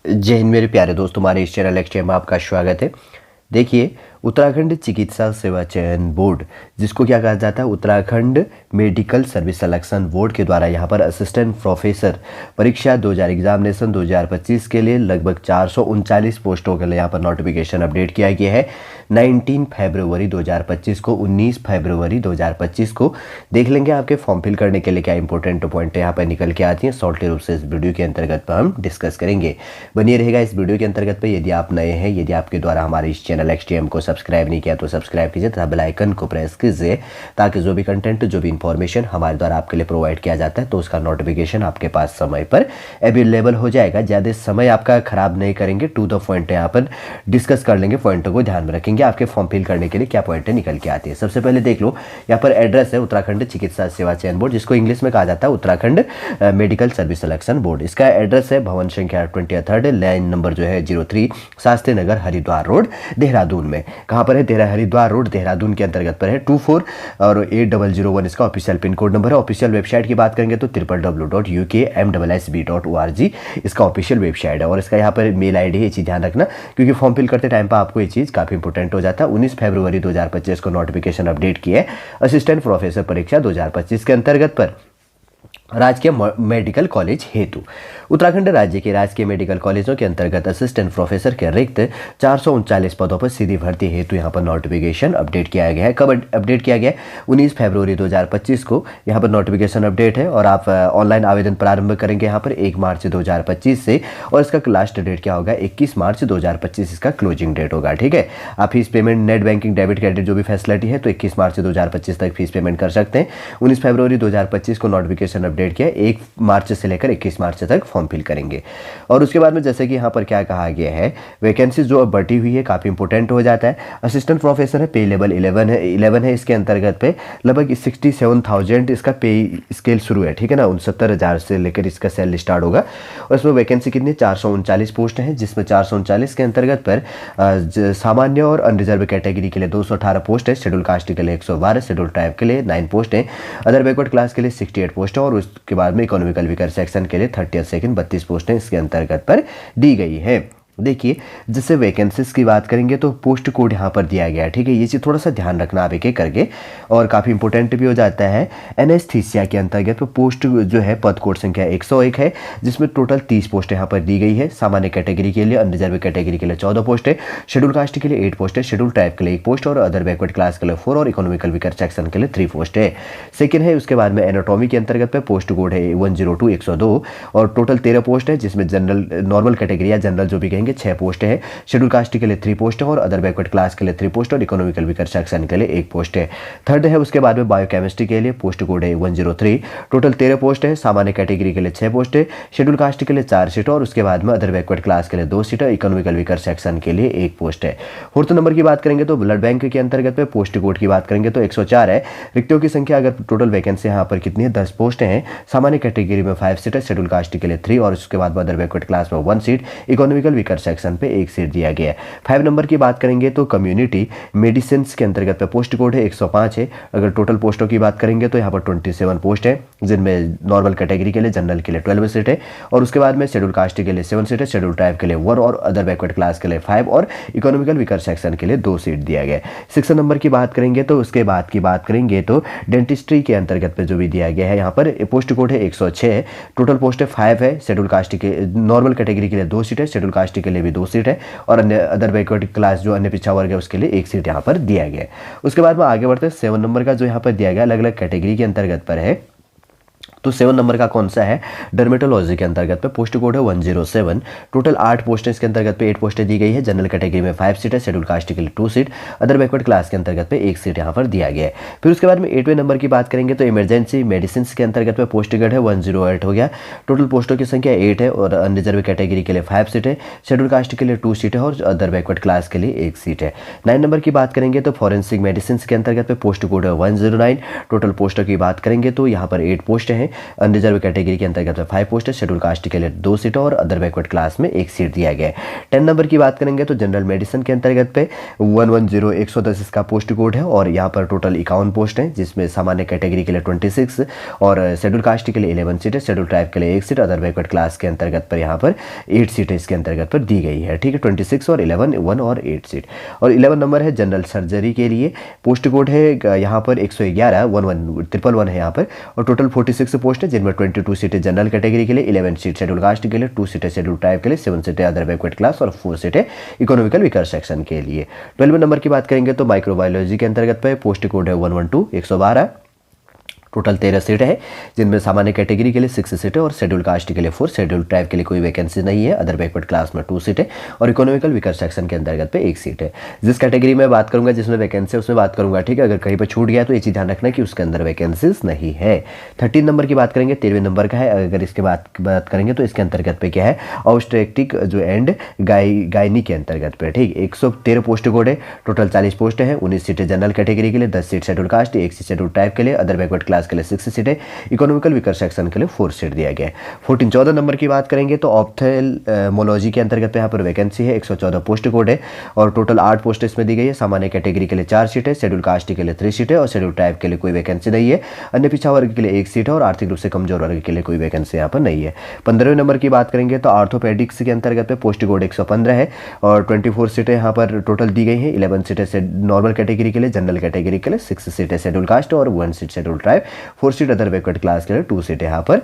जय हिंद मेरे प्यारे दोस्त, हमारे इस चैनल एक्सट्रीम में आपका स्वागत है। देखिए, उत्तराखंड चिकित्सा सेवा चयन बोर्ड, जिसको क्या कहा जाता है Uttarakhand medical service selection board के द्वारा यहाँ पर असिस्टेंट प्रोफेसर परीक्षा 2000 एग्जामिनेशन 2025 के लिए लगभग 439 पोस्टों के लिए यहाँ पर नोटिफिकेशन अपडेट किया गया है। 19 फरवरी 2025 को 19 फरवरी 2025 को देख लेंगे। आपके फॉर्म फिल करने के लिए क्या इंपॉर्टेंट पॉइंट यहाँ पर निकल के आती हैं, शॉर्टली रूप से इस वीडियो के अंतर्गत पर हम डिस्कस करेंगे। बनिए रहेगा इस वीडियो के अंतर्गत पर। यदि आप नए हैं, यदि आपके द्वारा हमारे इस चैनल एक्सट्रीम को सब्सक्राइब नहीं किया तो सब्सक्राइब कीजिए तथा बेल आइकन को प्रेस कीजिए, ताकि जो भी कंटेंट, जो भी इंफॉर्मेशन हमारे द्वारा आपके लिए प्रोवाइड किया जाता है तो उसका नोटिफिकेशन आपके पास समय पर अवेलेबल हो जाएगा। ज़्यादा समय आपका खराब नहीं करेंगे, टू द पॉइंट यहाँ पर डिस्कस कर लेंगे, पॉइंटों को ध्यान में रखेंगे। आपके फॉर्म फिल करने के लिए क्या पॉइंट निकल के आती है, सबसे पहले देख लो। यहाँ पर एड्रेस है उत्तराखंड चिकित्सा सेवा चयन बोर्ड, जिसको इंग्लिश में कहा जाता है Uttarakhand medical service selection board. इसका एड्रेस है भवन संख्या 23, लाइन नंबर जो है 03, शास्त्री नगर, हरिद्वार रोड, देहरादून में। कहाँ पर है? हरिद्वार रोड, देहरादून के अंतर्गत पर है। 24 और 8001 इसका ऑफिशियल पिन कोड नंबर है। ऑफिशियल वेबसाइट की बात करेंगे तो www.ukmssb.org इसका ऑफिशियल वेबसाइट है। और इसका यहाँ पर मेल आईडी है, ये चीज़ ध्यान रखना, क्योंकि फॉर्म फिल करते टाइम पर आपको ये चीज़ काफ़ी इंपॉर्टेंट हो जाता है। 19 फरवरी 2025 को नोटिफिकेशन अपडेट किया है असिस्टेंट प्रोफेसर परीक्षा 2025 के अंतर्गत पर राजकीय मेडिकल कॉलेज हेतु। उत्तराखंड राज्य के राजकीय मेडिकल कॉलेजों के अंतर्गत असिस्टेंट प्रोफेसर के रिक्त 439 पदों पर सीधी भर्ती हेतु यहाँ पर नोटिफिकेशन अपडेट किया गया है। कब अपडेट किया गया है? 19 फरवरी 2025 को यहाँ पर नोटिफिकेशन अपडेट है। और आप ऑनलाइन आवेदन प्रारंभ करेंगे यहाँ पर 1 मार्च 2025 से, और इसका लास्ट डेट क्या होगा? 21 मार्च 2025 इसका क्लोजिंग डेट होगा। ठीक है, आप fees payment net banking, debit, credit जो भी फैसिलिटी है तो 21 मार्च 2025 तक फीस पेमेंट कर सकते हैं। 19 फरवरी 2025 को नोटिफिकेशन अपडेट किया, 1 मार्च से लेकर 21 मार्च तक फॉर्म फिल करेंगे। और उसके बाद में जैसे कि यहाँ पर क्या कहा गया है, वैकेंसी जो अब बढ़ी हुई है काफ़ी इंपॉर्टेंट हो जाता है। असिस्टेंट प्रोफेसर है, पे लेवल 11 है इसके अंतर्गत पे लगभग 67,000 इसका पे स्केल शुरू है। ठीक है ना, 69,000 से लेकर इसका सैलरी स्टार्ट होगा। और इसमें वैकेंसी कितनी? 439 पोस्ट हैं, जिसमें 439 के अंतर्गत पर सामान्य और अनरिजर्व कैटेगरी के लिए 218 पोस्ट है, शेड्यूल कास्ट के लिए 112, शेड्यूल ट्राइब के लिए 9 पोस्ट हैं, अदर बैकवर्ड क्लास के लिए 68 पोस्ट है, और उसके बाद में इकोनॉमिकल वीकर सेक्शन के लिए 32 पोस्टें इसके अंतर्गत पर दी गई है। देखिए, जैसे वैकेंसीज की बात करेंगे तो पोस्ट कोड यहाँ पर दिया गया है। ठीक है, ये चीज़ थोड़ा सा ध्यान रखना आप एक एक करके, और काफ़ी इंपॉर्टेंट भी हो जाता है। एनेस्थीसिया के अंतर्गत तो पोस्ट जो है पद कोड संख्या 101 है, जिसमें टोटल 30 पोस्ट यहाँ पर दी गई है। सामान्य कैटेगरी के लिए, अनरिजर्व कैटेगरी के लिए 14 पोस्ट है, शेड्यूल कास्ट के लिए 8 पोस्ट है, शेड्यूल ट्राइब के लिए 1 पोस्ट, और अदर बैकवर्ड क्लास के लिए 4, और इकोनॉमिकल वीकर सेक्शन के लिए 3 पोस्ट है। सेकेंड है, उसके बाद में एनाटॉमी के अंतर्गत पे पोस्ट कोड है 102 102, और टोटल 13 पोस्ट है, जिसमें जनरल, नॉर्मल कैटेगरी या जनरल जो भी कहेंगे 6 पोस्ट है, शेड्यूल कास्ट के लिए 3 पोस्ट है, और अदर बैकवर्ड क्लास के लिए 3 पोस्ट, और इकोनॉमिकल वीकर सेक्शन के लिए 1 पोस्ट है। थर्ड है, उसके बाद में बायोकेमिस्ट्री के लिए पोस्ट कोड है 103, टोटल 13 पोस्ट है, सामान्य कैटेगरी के लिए 6 पोस्ट है, शेड्यूल कास्ट के लिए 4 सीट, और उसके बाद में अदर बैकवर्ड क्लास के लिए 2 सीट, इकोनॉमिकल वीकर सेक्शन के लिए 1 पोस्ट है। फोर्थ नंबर की बात करेंगे तो ब्लड बैंक के अंतर्गत पे पोस्ट कोड की बात करेंगे तो 104 है। रिक्तियों की संख्या अगर टोटल वैकेंसी यहाँ पर कितनी है? 10 पोस्ट हैं, सामान्य कैटेगरी में 5 सीट है, शेड्यूल कास्ट के लिए 3, और उसके बाद अदर बैकवर्ड क्लास में 1 सीट, इकोनॉमिकल वीकर सेक्शन पे 1 सीट दिया गया है। 5 नंबर की बात करेंगे तो कम्युनिटी मेडिसिन के अंतर्गत पे पोस्ट कोड है 105 है। अगर टोटल पोस्टों की बात करेंगे तो यहाँ पर 27 पोस्ट है, जिनमें नॉर्मल कैटेगरी के लिए, जनरल के लिए 12 सीट है, और उसके बाद में शेड्यूल कास्ट के लिए 7 सीट है, शेड्यूल ट्राइब के लिए 1, और अदर बैकवर्ड क्लास के लिए 5, और इकोनॉमिकल वीकर सेक्शन के लिए 2 सीट दिया गया है। 6 नंबर की बात करेंगे तो उसके बाद की बात करेंगे तो डेंटिस्ट्री के अंतर्गत पे जो भी दिया गया है, यहाँ पर पोस्ट कोड है 106 है, टोटल पोस्ट है 5 है, शेड्यूल कास्ट के, नॉर्मल कैटेगरी के लिए 2 सीट है, शेड्यूल कास्ट के लिए भी 2 सीट है, और अन्य अदर बैकवर्ड क्लास जो अन्य पिछड़ा वर्ग है उसके लिए 1 सीट यहाँ पर दिया गया है। उसके बाद में आगे बढ़ते हैं, 7 नंबर का जो यहाँ पर दिया गया अलग अलग कैटेगरी के अंतर्गत पर है। तो 7 नंबर का कौन सा है? डर्मेटोलॉजी के अंतर्गत पे पोस्ट कोड है 107, टोटल 8 पोस्ट इसके अंतर्गत पे 8 पोस्टें दी गई है, जनरल कैटेगरी में 5 सीट है, शेड्यूल कास्ट के लिए 2 सीट, अदर बैकवर्ड क्लास के अंतर्गत पे 1 सीट यहाँ पर दिया गया है। फिर उसके बाद में 8वें नंबर की बात करेंगे तो इमरजेंसी मेडिसिन के अंतर्गत पे पोस्ट कोड है 108 हो गया, टोटल पोस्टों की संख्या 8 है, और अनरिजर्व कैटेगरी के लिए 5 सीट है, शेड्यूल कास्ट के लिए 2 सीट है, और अदर बैकवर्ड क्लास के लिए 1 सीट है। 9 नंबर की बात करेंगे तो फॉरेंसिक मेडिसिन के अंतर्गत पे पोस्ट कोड है 109, टोटल पोस्टों की बात करेंगे तो यहाँ पर 8 पोस्ट हैं, अनरिजर्व कैटेगरी के अंतर्गत में 5 पोस्ट है, शेड्यूल कास्ट के लिए 2 सीटें और अदर बैकवर्ड क्लास में 1 सीट दिया गया है। 10 नंबर की बात करेंगे तो जनरल मेडिसिन के अंतर्गत पे 110 इसका पोस्ट कोड है और यहाँ पर टोटल 51 पोस्ट हैं, जिसमें सामान्य कैटेगरी के लिए 26 और शेड्यूल कास्ट के लिए 11 सीटें, शेड्यूल ट्राइब के लिए 1 सीट, अदर बैकवर्ड क्लास के अंतर्गत पर यहाँ पर 8 सीटें इसके अंतर्गत पर दी गई है। ठीक है, 26 और 11 1 और 8 सीट। और 11 नंबर है जनरल सर्जरी के लिए, पोस्ट कोड है यहाँ पर 111 111 है यहाँ पर, और टोटल 46 पोस्ट है, जिनमें 22 सीटें जनरल कैटेगरी के लिए, 11 सीट शेड्यूल कास्ट के लिए, 2 सीटें शेड्यूल ट्राइब के लिए, 7 सीटें अदर बैकवर्ड क्लास और 4 सीटें इकोनॉमिकल वीकर सेक्शन के लिए। 12 नंबर की बात करेंगे तो माइक्रोबायोलॉजी के अंतर्गत पे पोस्ट कोड है 112 112, टोटल 13 सीटें हैं, जिनमें सामान्य कैटेगरी के लिए 6 सीटें और शेड्यूल कास्ट के लिए 4, शेड्यूल ट्राइब के लिए कोई वैकेंसी नहीं है, अदर बैकवर्ड क्लास में 2 सीटें और इकोनॉमिकल वीकर सेक्शन के अंतर्गत पे 1 सीट है। जिस कैटेगरी में बात करूंगा जिसमें वैकेंसी है उसमें बात करूंगा, ठीक है। अगर कहीं पर छूट गया तो ये चीज़ ध्यान रखना कि उसके अंदर वैकेंसीज नहीं है। 13 नंबर की बात करेंगे, 13वें नंबर का है। अगर इसके बात करेंगे तो इसके अंतर्गत पे क्या है, ऑब्स्टेट्रिक जो एंड गायनी के अंतर्गत पे, ठीक। 113 पोस्ट कोड है, टोटल 40 पोस्ट है, 19 सीटें जनरल कैटेगरी के लिए, 10 seat schedule caste, 1 seat schedule tribe के लिए, अदर बैकवर्ड क्लास के लिए 6 सीटें, इकोनॉमिकल वीकर सेक्शन के लिए 4 सीट दिया गया है। 14 नंबर की बात करेंगे तो ऑप्थेल्मोलॉजी के अंतर्गत पे यहाँ पर वैकेंसी है, 114 पोस्ट कोड है और टोटल 8 पोस्ट इसमें दी गई है। सामान्य कैटेगरी के लिए 4 सीटें, शेड्यूल कास्ट के लिए 3 सीटें और शेड्यूल ट्राइब के लिए कोई वैकेंसी नहीं है। अन्य पिछड़ा वर्ग के लिए 1 सीट है और आर्थिक रूप से कमजोर वर्ग के लिए कोई वैकेंसी यहाँ पर नहीं है। 15वें नंबर की बात करेंगे तो आर्थोपेडिक्स के अंतर्गत पे पोस्ट कोड 115 है और 24 सीटें यहाँ पर टोटल दी गई हैं। 11 सीटें से नॉर्मल कैटेगरी के लिए, जनरल कैटेगरी के लिए 6 सीटें शेड्यूल कास्ट और 1 seat schedule tribe, 4 seat other backward class के लिए 2 सीटें यहाँ पर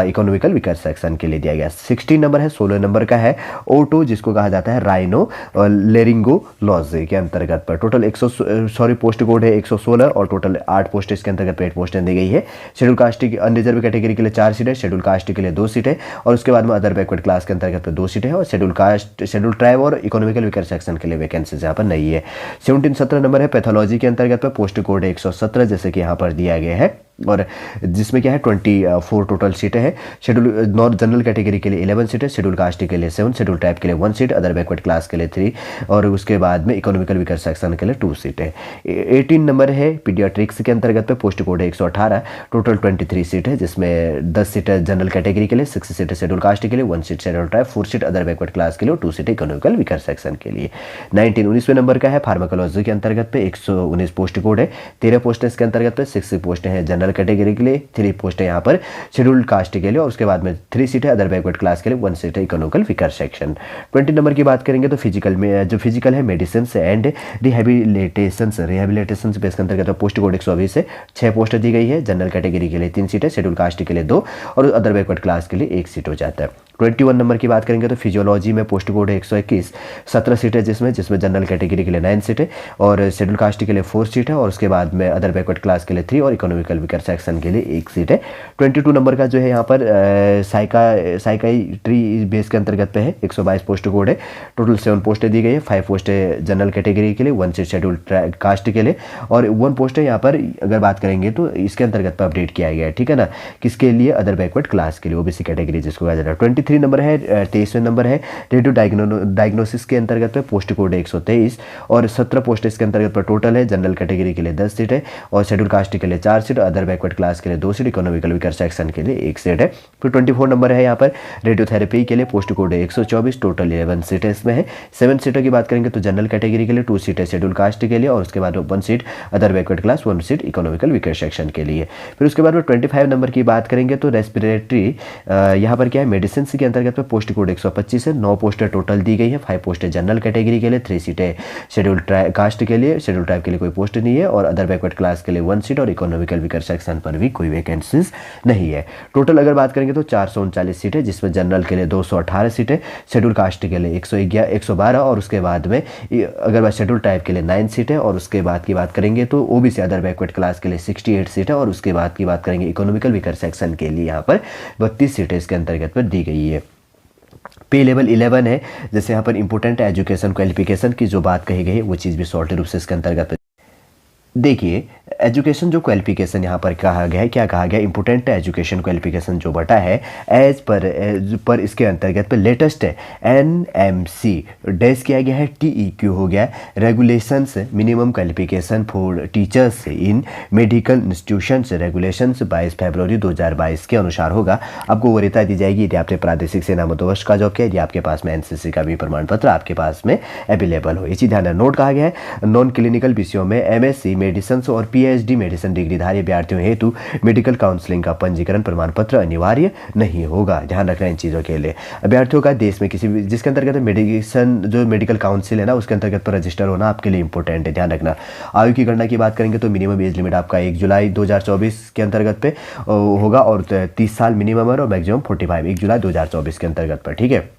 इकोनॉमिकल वीकर सेक्शन के लिए दिया गया। 16 नंबर है, 16 नंबर का है O2, जिसको कहा जाता है राइनो लेरिंगोलॉजी के अंतर्गत पर टोटल पोस्ट कोड है 116 और टोटल 8 पोस्ट इसके अंतर्गत 8 पोस्टें दी गई है। शेड्यूल कास्ट की अनरिजर्व कैटेगरी के लिए 4 सीटें, शेड्यूल कास्ट के लिए 2 सीटें और उसके बाद में अदर बैकवर्ड क्लास के अंतर्गत 2 सीटें और शेड्यूल कास्ट, शेड्यूल ट्राइब और इकोनॉमिकल वीकर सेक्शन के लिए वैकेंसीज यहाँ पर नहीं है। 17 नंबर है पैथोलॉजी के अंतर्गत पर पोस्ट कोड है 117, जैसे कि यहाँ पर दिया गया है और जिसमें क्या है 24 टोटल सीटें हैं। शेड्यूल नॉन जनरल कैटेगरी के लिए 11 सीटें, शेड्यूल कास्ट के लिए 7, शेड्यूल ट्राइब के लिए 1 सीट, अदर बैकवर्ड क्लास के लिए 3 और उसके बाद में इकोनॉमिकल वीकर सेक्शन के लिए 2 सीटें। 18 नंबर है पीडियाट्रिक्स के अंतर्गत पे पोस्ट कोड है 118, टोटल 23 सीट है, जिसमें 10 सीटें जनरल कैटेगरी के लिए, 6 सीटें शेड्यूल कास्ट के लिए, 1 seat schedule tribe, 4 seat other backward class के लिए और 2 सीटें इकोनॉमिकल वीकर सेक्शन के लिए। 19वें नंबर का है फार्माकोलॉजी के अंतर्गत पे 119 पोस्ट कोड है, 13 पोस्ट इसके अंतर्गत पे, 6 पोस्टें हैं जनरल कैटेगरी के लिए, 3 पोस्टें यहाँ पर शेड्यूल्ड कास्ट के लिए और उसके बाद में 3 सीटें अदर बैकवर्ड क्लास के लिए, 1 सीट है इकोनॉमिकल वीकर सेक्शन। 20 नंबर की बात करेंगे तो फिजिकल में जो फिजिकल है मेडिसिन एंड रिहेबिलिटेशन बेस के अंतर्गत पोस्ट कोड 120 है, 6 पोस्ट दी गई है। जनरल कैटेगरी के लिए 3 सीटें, शेड्यूल कास्ट के लिए 2 और अदर बैकवर्ड क्लास के लिए 1 सीट हो जाता है। 21 नंबर की बात करेंगे तो फिजियोलॉजी में पोस्ट कोड है 121, 17 सीटें जिसमें जनरल कैटेगरी के लिए 9 सीटें और शेड्यूल कास्ट के लिए 4 सीट है और उसके बाद में अदर बैकवर्ड क्लास के लिए 3 और इकोनॉमिकल वीकर सेक्शन के लिए 1 सीट है। 22 नंबर का जो है यहाँ पर साइकाइट्री बेस के अंतर्गत पे है, 122 पोस्ट कोड है, टोटल 7 पोस्टें दी गई है, 5 पोस्टें जनरल कैटेगरी के लिए, 1 सीट शेड्यूल कास्ट के लिए और 1 पोस्ट है यहाँ पर अगर बात करेंगे तो इसके अंतर्गत पर अपडेट किया गया है, ठीक है ना, किसके लिए, अदर बैकवर्ड क्लास के लिए, ओबीसी कैटेगरी जिसको कहा जाता है। 23 नंबर है, 23वें नंबर है रेडियो डायग्नोसिस के अंतर्गत पे पोस्ट कोड है 123 और 17 पोस्ट इसके अंतर्गत पर टोटल है। जनरल कैटेगरी के लिए 10 सीट है और शेड्यूल कास्ट के लिए 4 सीट, अदर बैकवर्ड क्लास के लिए 2 सीट, इकोनॉमिकल वीकर सेक्शन के लिए 1 सीट है। फिर 24 नंबर है यहाँ पर रेडियोथेरेपी के लिए पोस्ट कोड है 124, टोटल 11 सीटें इसमें है। 7 सीटों की बात करेंगे तो जनरल कैटेगरी के लिए 2 सीटें शेड्यूल कास्ट के लिए और उसके बाद 1 seat other backward class, 1 seat economical weaker section के लिए। फिर उसके बाद 25 नंबर की बात करेंगे तो रेस्पिरेटरी यहाँ पर क्या है मेडिसिन के अंतर्गत पे पोस्ट कोड 125 है, 9 पोस्टें टोटल दी गई है, 5 पोस्टें जनरल कैटेगरी के लिए, 3 सीटें शेड्यूल कास्ट के लिए, शेड्यूल ट्राइब के लिए कोई पोस्ट नहीं है और अदर बैकवर्ड क्लास के लिए 1 सीट और इकोनॉमिकल वीकर सेक्शन पर भी कोई वैकेंसीज नहीं है। टोटल अगर बात करेंगे तो 439 सीटें जिसमें जनरल के लिए 218 सीटें, शेड्यूल कास्ट के लिए 112 और उसके बाद में अगर बात शेड्यूल ट्राइब के लिए 9 सीटें और उसके बाद की बात करेंगे तो ओबीसी अदर बैकवर्ड क्लास के लिए 68 सीटें और उसके बाद की बात करेंगे इकोनॉमिकल वीकर सेक्शन के लिए यहाँ पर 32 सीटें इसके अंतर्गत पर दी गई है। पे लेवल 11 है, जैसे यहाँ पर इंपोर्टेंट एजुकेशन क्वालिफिकेशन की जो बात कही गई है वो चीज़ भी शॉर्ट रूप से इसके अंतर्गत देखिए, एजुकेशन जो क्वालिफिकेशन यहाँ पर कहा गया है, क्या कहा गया, इंपोर्टेंट एजुकेशन क्वालिफिकेशन जो बटा है एज पर इसके अंतर्गत पर लेटेस्ट है NMC डैश किया गया है, TEQ हो गया, regulations minimum qualification for teachers in medical institutions regulations 22 फरवरी 2022 के अनुसार होगा। आपको वरीयता दी जाएगी यदि आपने प्रादेशिक सेना बंदोबस्त का जॉब किया, यदि आपके पास में NCC का भी प्रमाण पत्र आपके पास में अवेलेबल हो। इसी ध्यान नोट कहा गया है नॉन क्लिनिकल विषयों में MSc मेडिसिन और PhD मेडिसिन डिग्रीधारी अभ्यर्थियों हेतु मेडिकल काउंसलिंग का पंजीकरण प्रमाण पत्र अनिवार्य नहीं होगा। ध्यान रखना इन चीज़ों के लिए। अभ्यर्थियों का देश में किसी भी जिसके अंतर्गत मेडिसिन जो मेडिकल काउंसिल है ना उसके अंतर्गत पर रजिस्टर होना आपके लिए इंपॉर्टेंट है। ध्यान रखना। आयु की गणना की बात करेंगे तो मिनिमम एज लिमिट आपका 1 जुलाई 2024 के अंतर्गत पे होगा और 30 साल मिनिमम है और मैक्सिमम 45 1 जुलाई 2024 के अंतर्गत पर। ठीक है,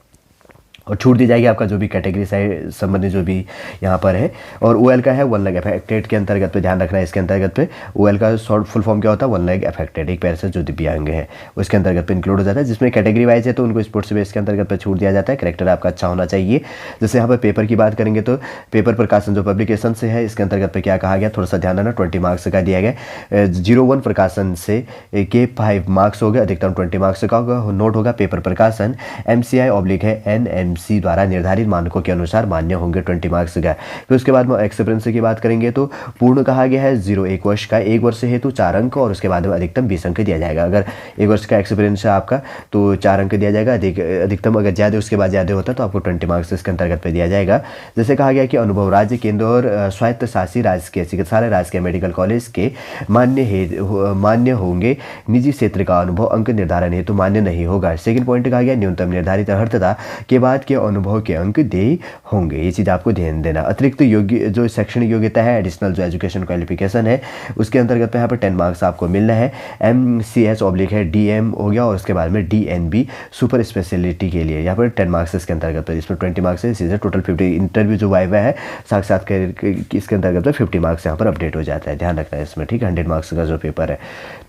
और छूट दी जाएगी आपका जो भी कैटेगरी से संबंधित जो भी यहाँ पर है। और OL का है 1 लाख अफेक्टेड के अंतर्गत पे ध्यान रखना है। इसके अंतर्गत पे OL का शॉर्ट फुल फॉर्म क्या होता है, 1 लाख अफेक्टेड, एक पैर से जो दिव्यांग है उसके अंतर्गत पे इंक्लूड हो जाता है। जिसमें कैटेगरी वाइज है तो उनको स्पोर्ट्स बेस के अंतर्गत पे छूट दिया जाता है। करेक्टर आपका अच्छा होना चाहिए। जैसे यहाँ पर पेपर की बात करेंगे तो पेपर प्रकाशन जो पब्लिकेशन से है इसके अंतर्गत पे क्या कहा गया, थोड़ा सा ध्यान देना, 20 मार्क्स का दिया गया। 01 प्रकाशन से के 5 मार्क्स हो गए, अधिकतम 20 मार्क्स का होगा। नोट होगा पेपर प्रकाशन MCI/ है NMC द्वारा निर्धारित मानकों के अनुसार मान्य होंगे, 20 मार्क्स का। फिर उसके बाद में एक्सपीरियंस की बात करेंगे तो पूर्ण कहा गया है 0-1 वर्ष का, 1 वर्ष हेतु 4 अंक और उसके बाद में अधिकतम 20 अंक दिया जाएगा। अगर 1 वर्ष का एक्सपीरियंस है आपका तो 4 अंक दिया जाएगा, अधिकतम अगर ज़्यादा उसके बाद ज़्यादा होता है तो आपको 20 मार्क्स इसके अंतर्गत पे दिया जाएगा। जैसे कहा गया कि अनुभव राज्य केंद्र और स्वायत्त शासी राजकीय चिकित्सालय राजकीय मेडिकल कॉलेज के मान्य होंगे। निजी क्षेत्र का अनुभव अंक निर्धारण हेतु मान्य नहीं होगा। सेकंड पॉइंट कहा गया न्यूनतम निर्धारित अर्हता के बाद के अनुभव के अंक दे होंगे। ये चीज़ आपको ध्यान देना। अतिरिक्त योग्य जो शैक्षणिक योग्यता है एडिशनल जो एजुकेशन क्वालिफिकेशन है उसके अंतर्गत पे यहाँ पर 10 मार्क्स आपको मिलना है। MCS/ है DM हो गया और उसके बाद में DNB सुपर स्पेशलिटी के लिए यहाँ पर 10 मार्क्स इसके अंतर्गत पर, इसमें 20 मार्क्स है, इसी टोटल 50। इंटरव्यू जो वाइवा है साक्षात्कार इसके अंतर्गत 50 मार्क्स यहाँ पर अपडेट हो जाता है। ध्यान रखना है इसमें। ठीक है, 100 मार्क्स का जो पेपर है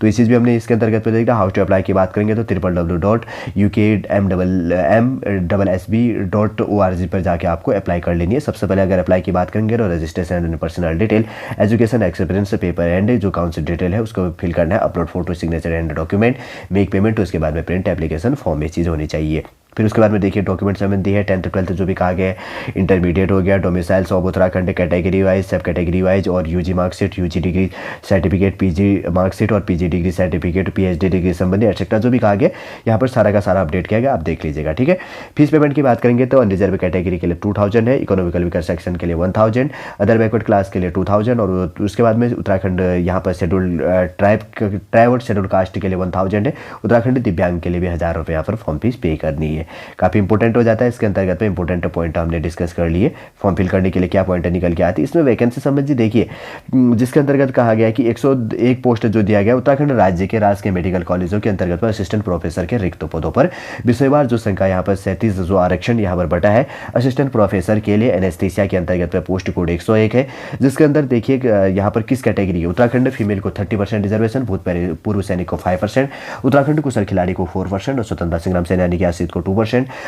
तो इस चीज़ भी हमने इसके अंतर्गत पर देखा। हाउ टू अप्लाई की बात करेंगे तो www.ukmssb.org पर जाके आपको अप्लाई कर लेनी है। सबसे पहले अगर अप्लाई की बात करेंगे तो registration and personal detail, education experience paper and जो काउंसिल डिटेल है उसको फिल करना है। Upload photo signature and document, make payment, उसके बाद में प्रिंट एप्लीकेशन फॉर्म ये चीज़ होनी चाहिए। फिर उसके बाद में देखिए डॉक्यूमेंट संबंधी है 10th 12th जो भी कहा गया है, इंटरमीडिएट हो गया, domiciles of Uttarakhand category wise, सब कैटेगरी वाइज और UG marksheet, UG degree certificate, PG marksheet और PG degree certificate, PhD degree संबंधी एक्सेट्रा जो भी कहा गया यहाँ पर सारा का सारा अपडेट किया गया, आप देख लीजिएगा। ठीक है, फीस पेमेंट की बात करेंगे तो अनरिजर्व कैटेगरी के लिए 2000 है, इकोनॉमिकल वीकर सेक्शन के लिए 1000, अदर बैकवर्ड क्लास के लिए 2000 और उसके बाद में उत्तराखंड यहाँ पर शेड्यूल्ड ट्राइब और शेड्यूल्ड कास्ट के लिए 1000 है। उत्तराखंड दिव्यांग के लिए भी 1000 रुपये यहाँ पर फॉर्म फीस पे करनी है। काफ़ी इंपॉर्टेंट हो जाता है। इसके अंतर्गत में इंपॉर्टेंट पॉइंट हमने डिस्कस कर लिए। फॉर्म फिल करने के लिए क्या पॉइंट निकल के आती है इसमें वैकेंसी संबंधी देखिए, जिसके अंतर्गत कहा गया कि 101 पोस्ट जो दिया गया उत्तराखंड राज्य के राजकीय मेडिकल कॉलेजों के अंतर्गत पर असिस्टेंट प्रोफेसर के रिक्त पदों पर विषयवार जो संख्या यहाँ पर 37 जो आरक्षण यहाँ पर बटा है। असिस्टेंट प्रोफेसर के लिए एनेस्थीसिया के अंतर्गत पर पोस्ट कोड 101 है, जिसके अंदर देखिए यहाँ पर किस कैटेगरी है। उत्तराखंड फीमेल को 30% रिजर्वेशन, भूतपूर्व सैनिक को 5%, उत्तराखंड कुशल खिलाड़ी को 4% और स्वतंत्रता संग्राम सेनानी के आश्रित को 2%,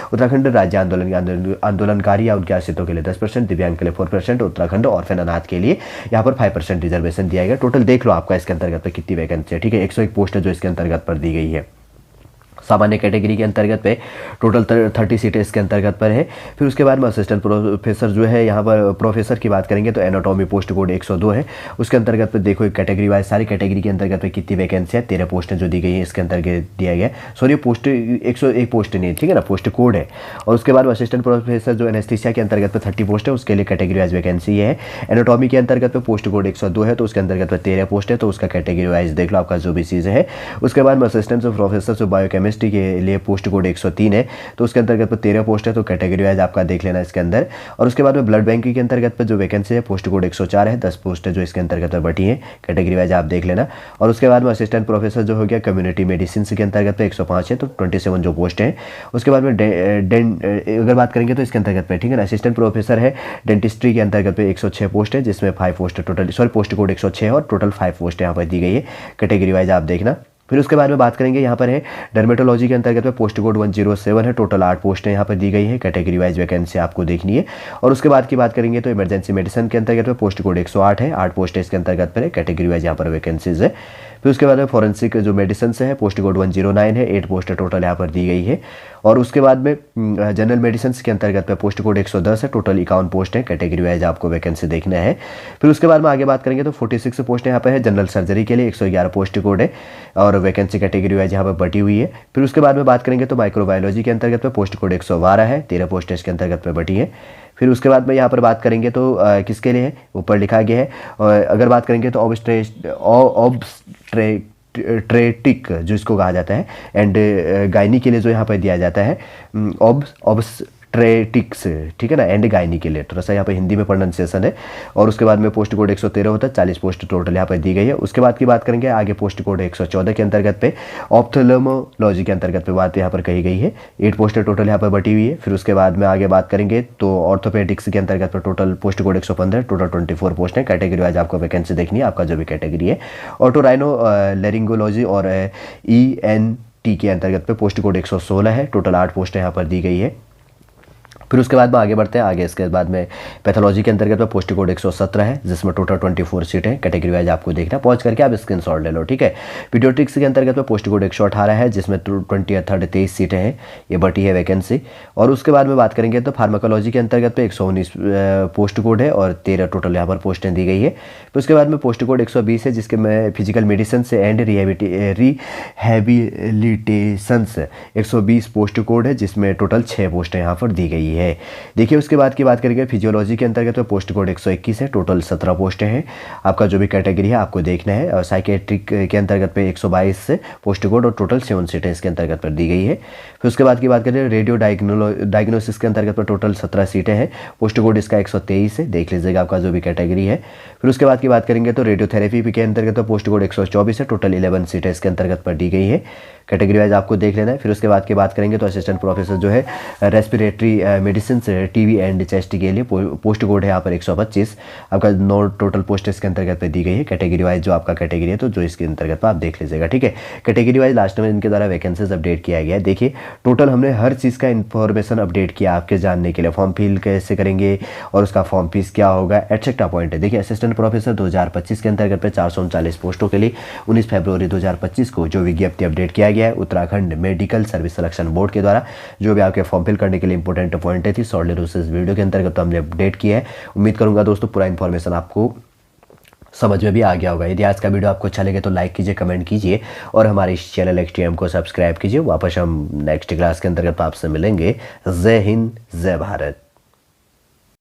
उत्तराखंड राज्य आंदोलनकारी या उनके आश्रितों के लिए 10%, दिव्यांग के लिए 4%, उत्तराखंड ऑर्फन अनाथ के लिए यहाँ पर 5% रिजर्वेशन दिया गया। टोटल देख लो आपका इसके अंतर्गत पर कितनी वैकेंसी है। ठीक है, 101 पोस्ट है जो इसके अंतर्गत पर दी गई है। सामान्य कैटेगरी के अंतर्गत पे टोटल 30 सीटें इसके अंतर्गत पर है। फिर उसके बाद में असिस्टेंट प्रोफेसर जो है यहाँ पर प्रोफेसर की बात करेंगे तो एनाटॉमी पोस्ट कोड 102 है। उसके अंतर्गत पे देखो कैटेगरी वाइज सारी कैटेगरी के अंतर्गत पे कितनी वैकेंसी है, 13 पोस्टें जो दी गई हैं इसके अंतर्गत दिया गया। सॉरी पोस्ट 101 पोस्ट नहीं है, ठीक है ना, पोस्ट कोड है। और उसके बाद असिस्टेंट प्रोफेसर जो एनेस्थीसिया के अंतर्गत पे 30 पोस्ट है, उसके लिए कैटेगरी वाइज वैकेंसी है। एनाटॉमी के अंतर्गत पे पोस्ट कोड 102 है तो उसके अंतर्गत पे 13 पोस्ट है, तो उसका कैटेगरी वाइज देख लो आपका जो भी चीज़ है। उसके बाद में असिस्टेंट प्रोफेसर जो बायोकेमिस्ट्री के लिए पोस्ट कोड 103 है तो उसके अंतर्गत पर 13 पोस्ट है, तो कैटेगरी वाइज आपका देख लेना इसके अंदर। और उसके बाद में ब्लड बैंक के अंतर्गत पर जो वैकेंसी है पोस्ट कोड 104 है, 10 पोस्ट है जो इसके अंतर्गत पर बटी है, कैटेगरी वाइज आप देख लेना। और उसके बाद में असिस्टेंट प्रोफेसर जो हो गया कम्युनिटी मेडिसिन के अंतर्गत पर 105 है, तो 27 जो पोस्ट है। उसके बाद में अगर बात करेंगे तो इसके अंतर्गत पर, ठीक है ना, असिस्टेंट प्रोफेसर है डेंटिस्ट्री के अंतर्गत पर 106 पोस्ट है, जिसमें 5 post total, sorry post code 106 है और टोटल 5 पोस्ट यहाँ पर दी गई है, कैटेगरी वाइज आप देखना। फिर उसके बाद में बात करेंगे यहाँ पर है डर्मेटोलॉजी के अंतर्गत में पोस्ट कोड 107 है, टोटल 8 पोस्टें यहाँ पर दी गई है, कैटेगरी वाइज वैकेंसी आपको देखनी है। और उसके बाद की बात करेंगे तो इमरजेंसी मेडिसिन के अंतर्गत में पोस्ट कोड 108 है, 8 पोस्टें इसके अंतर्गत पर है, कैटेगरी वाइज यहाँ पर वैकेंसीज है। फिर उसके बाद में फॉरेंसिक जो मेडिसिन है पोस्ट कोड 109 है, 8 पोस्टें टोटल यहाँ पर दी गई है। और उसके बाद में जनरल मेडिसिन के अंतर्गत में पोस्ट कोड 110 है, टोटल 51 पोस्ट है, कैटेगरी वाइज आपको वैकेंसी देखना है। फिर उसके बाद में आगे बात करेंगे तो 46 पोस्ट यहाँ पर है, जनरल सर्जरी के लिए 111 पोस्ट कोड है और वैकेंसी कैटेगरी वाइज यहाँ पर बटी हुई है। फिर उसके बाद में बात करेंगे तो माइक्रोबायोलॉजी के अंतर्गत में पोस्ट कोड 112 है, 13 पोस्ट इसके अंतर्गत में बटी है। फिर उसके बाद में यहाँ पर बात करेंगे तो किसके लिए है, ऊपर लिखा गया है। और अगर बात करेंगे तो ऑब्स्ट्रेटिक जो इसको कहा जाता है एंड गायनी के लिए जो यहाँ पर दिया जाता है ऑब्स्ट्रेटिक्स, ठीक है ना, एंड गायनी के लिए थोड़ा सा यहाँ पर हिंदी में प्रोनाउंसिएशन है। और उसके बाद में पोस्ट कोड 113 होता है, 40 पोस्ट टोटल यहाँ पर दी गई है। उसके बाद की बात करेंगे आगे पोस्ट कोड 114 के अंतर्गत पे ऑप्थेल्मोलॉजी के अंतर्गत पे बात यहाँ पर कही गई है, 8 पोस्टें टोटल यहाँ पर बटी हुई है। फिर उसके बाद में आगे बात करेंगे तो ऑर्थोपेडिक्स के अंतर्गत पर total post code 115, total 24 post है, कैटेगरी वाइज आपको वैकेंसी देखनी है, आपका जो भी कैटेगरी है। ऑटोराइनो लैरिंगोलॉजी और ENT के अंतर्गत पे पोस्ट कोड 116 है, टोटल 8 पोस्टें यहाँ पर दी गई है। फिर उसके बाद में आगे बढ़ते हैं, आगे इसके बाद में पैथोलॉजी के अंतर्गत में पोस्ट कोड 117 है, जिसमें टोटल 24 सीट है, कैटेगरी वाइज आपको देखना, पहुंच करके आप स्क्रीनशॉट ले लो, ठीक है। पीडियाट्रिक्स के अंतर्गत में पोस्ट कोड 118 है, जिसमें 23 सीटें हैं, ये बटी है वैकेंसी। और उसके बाद में बात करेंगे तो फार्माकोलॉजी के अंतर्गत पे 119 पोस्ट कोड है और 13 टोटल यहाँ पर पोस्टें दी गई है। फिर उसके बाद में पोस्ट कोड 120 है, जिसके में फिजिकल मेडिसिन से एंड रिहेबिलिटेशन 120 पोस्ट कोड है, जिसमें टोटल 6 पोस्टें यहाँ पर दी गई है। देखिए उसके बाद की बात करेंगे फिजियोलॉजी के अंतर्गत में पोस्ट कोड 121 है, टोटल 17 पोस्टें हैं, आपका जो भी कैटेगरी है आपको देखना है। और साइकेट्रिक के अंतर्गत पे 122 से पोस्ट कोड और टोटल 7 सीटें इसके अंतर्गत पर दी गई है। फिर उसके बाद की बात करें रेडियो डायग्नोसिस के अंतर्गत पर टोटल 17 सीटें हैं, पोस्ट कोड इसका 123 है, देख लीजिएगा आपका जो भी कैटेगरी है। फिर उसके बाद की बात करेंगे तो रेडियोथेरेपी के अंतर्गत पोस्ट कोड 124 है, टोटल 11 सीटें इसके अंतर्गत पर दी गई है, कैटेगरी वाइज आपको देख लेना है। फिर उसके बाद की बात करेंगे तो असिस्टेंट प्रोफेसर जो है रेस्पिरेटरी मेडिसिन से टीबी एंड चेस्ट के लिए पोस्ट कोड है यहाँ पर 125, आपका 9 टोटल पोस्ट इसके अंतर्गत पे दी गई है, कैटेगरी वाइज जो आपका कैटेगरी है तो जो इसके अंतर्गत पर आप देख लीजिएगा, ठीक है। कैटेगरी वाइज लास्ट में इनके द्वारा वैकेंसीज अपडेट किया गया है। देखिए टोटल हमने हर चीज़ का इन्फॉर्मेशन अपडेट किया आपके जानने के लिए, फॉर्म फिल कैसे करेंगे और उसका फॉर्म फीस क्या होगा एटसेट्रा पॉइंट है। देखिए असिस्टेंट प्रोफेसर 2025 के अंतर्गत पे 439 पोस्टों के लिए 19 फरवरी 2025 को जो विज्ञप्ति अपडेट किया गया है Uttarakhand medical service selection board के द्वारा, जो भी आपके फॉर्म फिल करने के लिए इंपॉर्टेंट पॉइंट थी शॉर्टली इस वीडियो के अंतर्गत तो हमने अपडेट किया है। उम्मीद करूंगा दोस्तों पूरा इन्फॉर्मेशन आपको समझ में भी आ गया होगा। यदि आज का वीडियो आपको अच्छा लगे तो लाइक कीजिए, कमेंट कीजिए और हमारे इस चैनल XTM को सब्सक्राइब कीजिए। वापस हम नेक्स्ट क्लास के अंतर्गत आपसे मिलेंगे। जय हिंद, जय भारत।